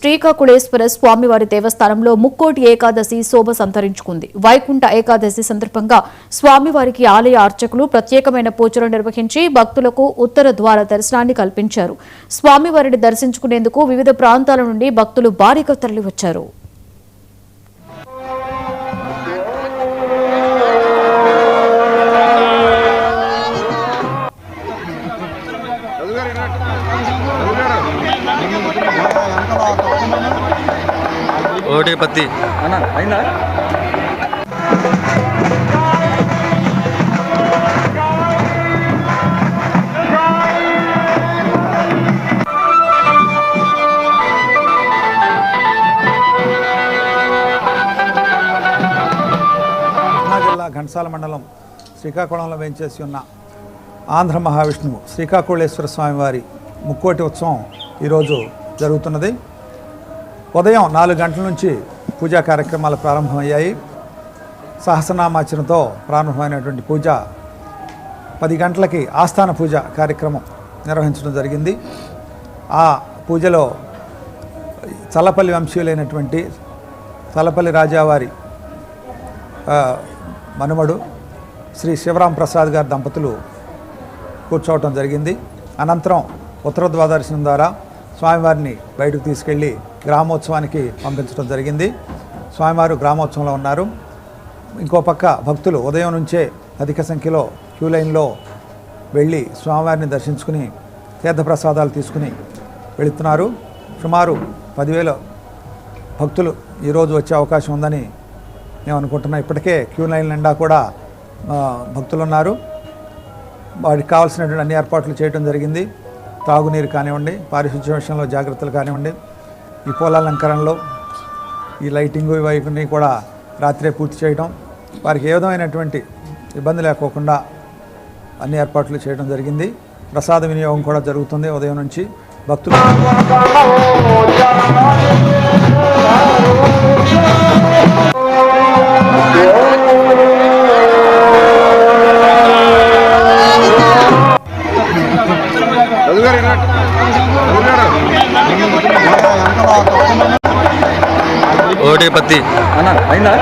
శ్రీకాకుళేశ్వర స్వామివారి దేవస్థానంలో ముక్కోటి ఏకాదశి శోభ సంతరించుకుంది. వైకుంఠ ఏకాదశి సందర్భంగా స్వామివారికి ఆలయ అర్చకులు ప్రత్యేకమైన పూజలు నిర్వహించి భక్తులకు ఉత్తర ద్వార దర్శనాన్ని కల్పించారు. స్వామివారిని దర్శించుకునేందుకు వివిధ ప్రాంతాల నుండి భక్తులు భారీగా తరలివచ్చారు. ఓటే పత్తి అన్న అయిందా? జిల్లా ఘంటసాల మండలం శ్రీకాకుళంలో వేంచేసి ఉన్న ఆంధ్ర మహావిష్ణువు శ్రీకాకుళేశ్వర స్వామివారి ముక్కోటి ఉత్సవం ఈరోజు జరుగుతున్నది. ఉదయం 4 గంటల నుంచి పూజా కార్యక్రమాలు ప్రారంభమయ్యాయి. సహస్రనామార్చనతో ప్రారంభమైనటువంటి పూజ 10 గంటలకి ఆస్థాన పూజ కార్యక్రమం నిర్వహించడం జరిగింది. ఆ పూజలో చల్లపల్లి వంశీయులైనటువంటి చల్లపల్లి రాజావారి మనుమడు శ్రీ శివరాం ప్రసాద్ గారి దంపతులు కూర్చోవటం జరిగింది. అనంతరం ఉత్తర ద్వాదర్శనం ద్వారా స్వామివారిని బయటకు తీసుకెళ్ళి గ్రామోత్సవానికి పంపించడం జరిగింది. స్వామివారు గ్రామోత్సవంలో ఉన్నారు. ఇంకో పక్క భక్తులు ఉదయం నుంచే అధిక సంఖ్యలో క్యూ లైన్లో వెళ్ళి స్వామివారిని దర్శించుకుని తీర్థప్రసాదాలు తీసుకుని వెళుతున్నారు. సుమారు 10,000 భక్తులు ఈరోజు వచ్చే అవకాశం ఉందని మేము అనుకుంటున్నాం. ఇప్పటికే క్యూ లైన్ నిండా కూడా భక్తులు ఉన్నారు. వారికి కావాల్సినటువంటి అన్ని ఏర్పాట్లు చేయడం జరిగింది. తాగునీరు కానివ్వండి, పారిశుధ్య విషయంలో జాగ్రత్తలు కానివ్వండి, ఈ పూలాలంకరణలో ఈ లైటింగు ఇవన్నీ కూడా రాత్రే పూర్తి చేయడం, వారికి ఏ విధమైనటువంటి ఇబ్బంది లేకోకుండా అన్ని ఏర్పాట్లు చేయడం జరిగింది. ప్రసాద వినియోగం కూడా జరుగుతుంది ఉదయం నుంచి. భక్తులు ఓటే పత్తి అన్న అయిందా?